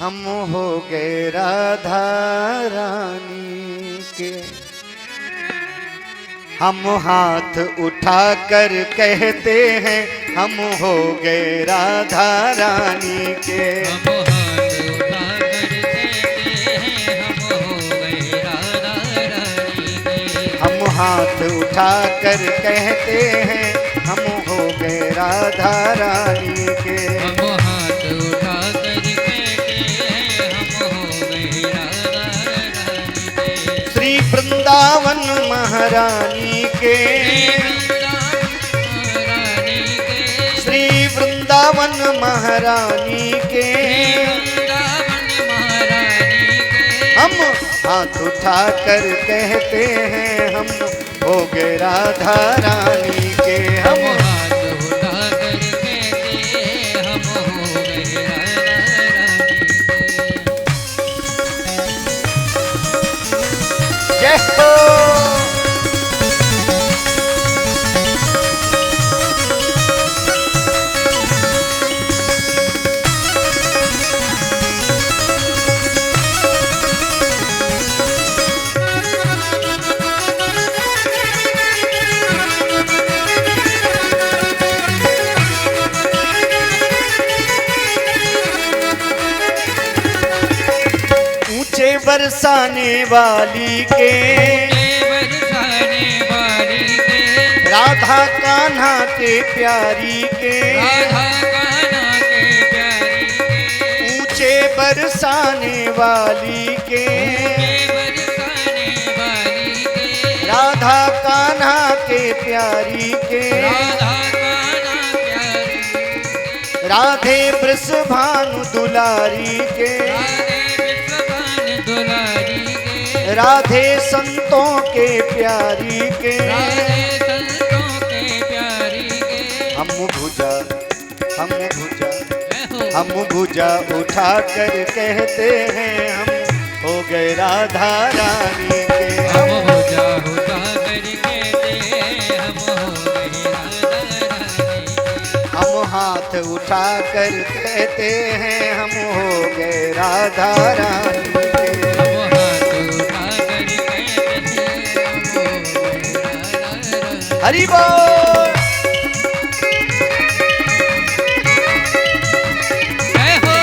हम हो गए राधा रानी के। हम हाथ उठाकर कहते हैं हम हो गए राधा रानी के। हम हाथ उठाकर कहते हैं हम हो गए राधा रानी के। श्री वृंदावन महारानी के। श्री वृंदावन महारानी के। हम हाथ उठाकर कहते हैं हम हो गए राधा रानी के। हम हाथ उठाकर कहते हैं हम हो गए राधा रानी के। जय हो। बरसाने वाली के। बरसाने वाली के। राधा कान्हा के प्यारी के। राधा कान्हा के प्यारी के। ऊंचे बरसाने वाली के। बरसाने वाली के। राधा कान्हा के प्यारी के। राधा कान्हा प्यारी। राधे वृषभानु दुलारी के। राधे संतों के प्यारी के। राधे संतों के प्यारी के। हम भुजा उठा कर कहते हैं हम हो गए राधा रानी के। हम भुजा उठा कर कहते हैं हम हो गए राधा रानी के। हम हाथ उठा कर कहते हैं हम हो गए राधा रानी के। हरि बोल। जय हो।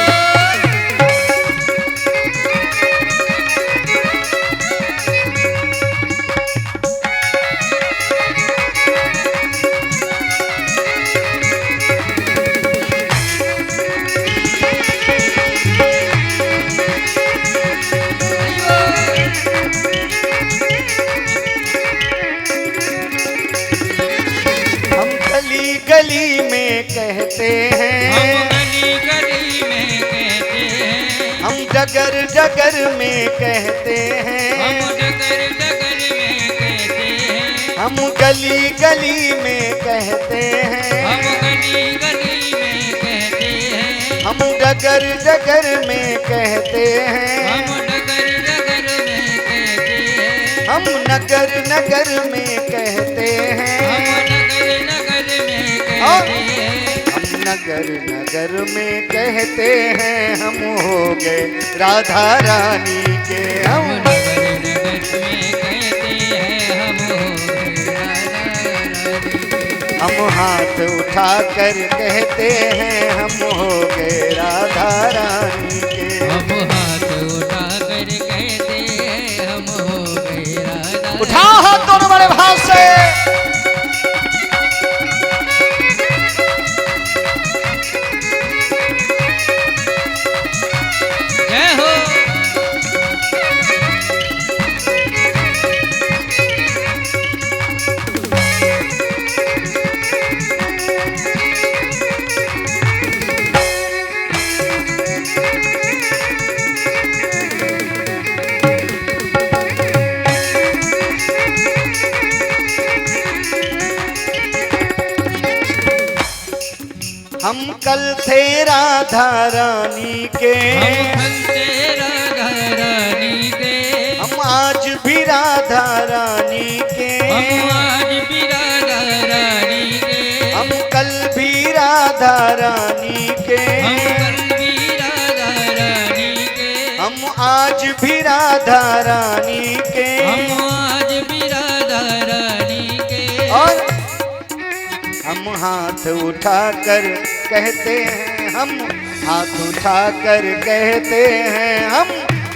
गली में कहते हैं। हम गली गली में कहते हैं। हम डगर डगर में कहते हैं। हम डगर डगर में कहते हैं। हम गली गली में कहते हैं। हम गली गली में कहते हैं। हम डगर डगर में कहते हैं। हम डगर डगर में कहते हैं। हम नगर नगर में कहते हैं। हम नगर नगर में कहते हैं। हम नगर नगर में कहते हैं हम हो गए राधा रानी के। हम नगर नगर में कहते हैं हम हो गए राधा रानी के। हम हाथ उठा कर कहते हैं हम हो गए राधा रानी के। हम हाथ उठा कर कहते हैं हम हो गए राधा। उठा हाथ दोनों बड़े भाव से। जय हो। हम कल थे राधा रानी के। हम कल थे राधा रानी के। हम आज भी राधा रानी के। हम आज भी राधा रानी के। हम कल भी राधा रानी के। हम कल भी राधा रानी आज भी राधा रानी के, हम आज भी राधा रानी के। और हम हाथ उठाकर कहते हैं, हम हाथ उठाकर कहते हैं, हम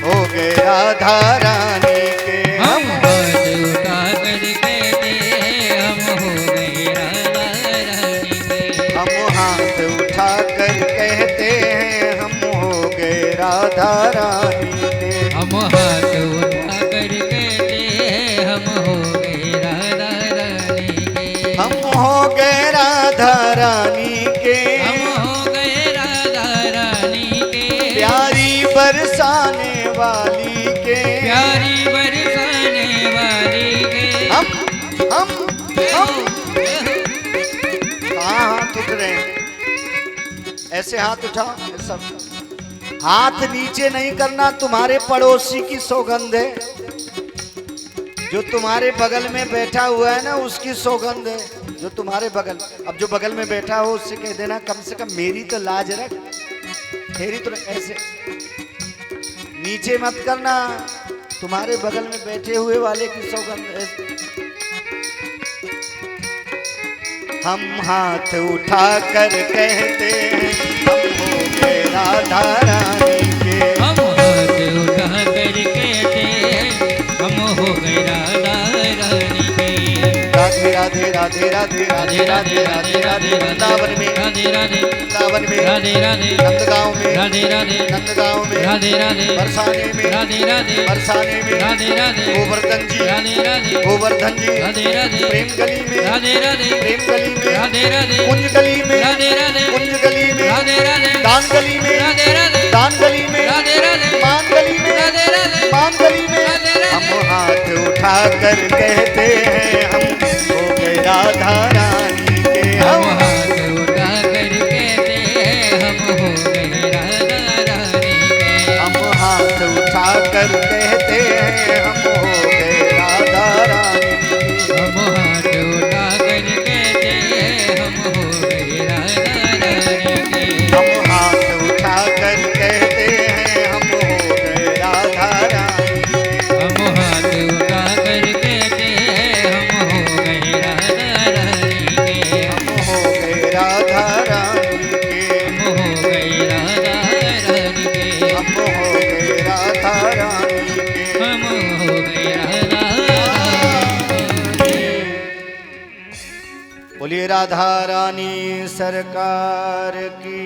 हो गए राधा रानी के। हम हाथ उठाकर कहते हैं, हम हो गए राधा रानी के। हम हाथ उठाकर कहते हैं, हम हो गए राधा रानी के। हम हाथ उठाकर कहते हैं, हम हो गए राधा रानी के। हम हो गए राधा रानी के, हम हो गए राधा रानी के। प्यारी बरसाने वाली के, प्यारी बरसाने वाली के। हम कहाँ हाथ उठ रहे हैं? ऐसे हाथ उठाओ, ये सब हाथ नीचे नहीं करना। तुम्हारे पड़ोसी की सौगंध है, जो तुम्हारे बगल में बैठा हुआ है ना, उसकी सौगंध है। जो तुम्हारे बगल, अब जो बगल में बैठा हो उससे कह देना कम से कम मेरी तो लाज रख, मेरी तो। ऐसे नीचे मत करना, तुम्हारे बगल में बैठे हुए वाले की सौगंध है। हम हाथ उठाकर कहते हैं, हम हो गए राधा रानी के। हम हाथ उठाकर कहते हैं, हम हो गए राधा रानी के। राधे राधे राधे राधे राधे राधे राधे राधे वृंदावन में, राधे राधे वृंदावन में, राधे राधे नंदगांव में, राधे राधे नंदगांव में, राधे राधे बरसाने में, राधे राधे बरसाने में, राधे राधे गोवर्धन जी, राधे राधे गोवर्धन जी, राधे राधे प्रेम गली में, राधे राधे प्रेम गली में, राधे राधे कुंज गली में, राधे राधे कुंज गली में, राधे राधे दान गली में, राधे राधे दान गली में, राधे राधे मान गली में, राधे राधे मान गली में। राधे राधे। हम हाथ उठाकर कहते हैं, हम हो गए राधा रानी के। हम हम हाथ उठाकर कहते हैं, हम हो गए राधा रानी के। हम हाथ उठाकर कहते हैं, हम हो गए राधा रानी के। हम हाथ उठाकर कहते हैं, हम हो गए राधा रानी के। हम हाथ उठाकर कहते हैं, हम हो गए राधा रानी के। हम हाथ उठाकर कहते हैं, हम हो गए राधा रानी के। हम हो गए राधा रानी के। हम हो गए राधा रानी के। हम हो गए राधा रानी के। हम हो गए राधा रानी के। बोलिए राधा रानी सरकार की।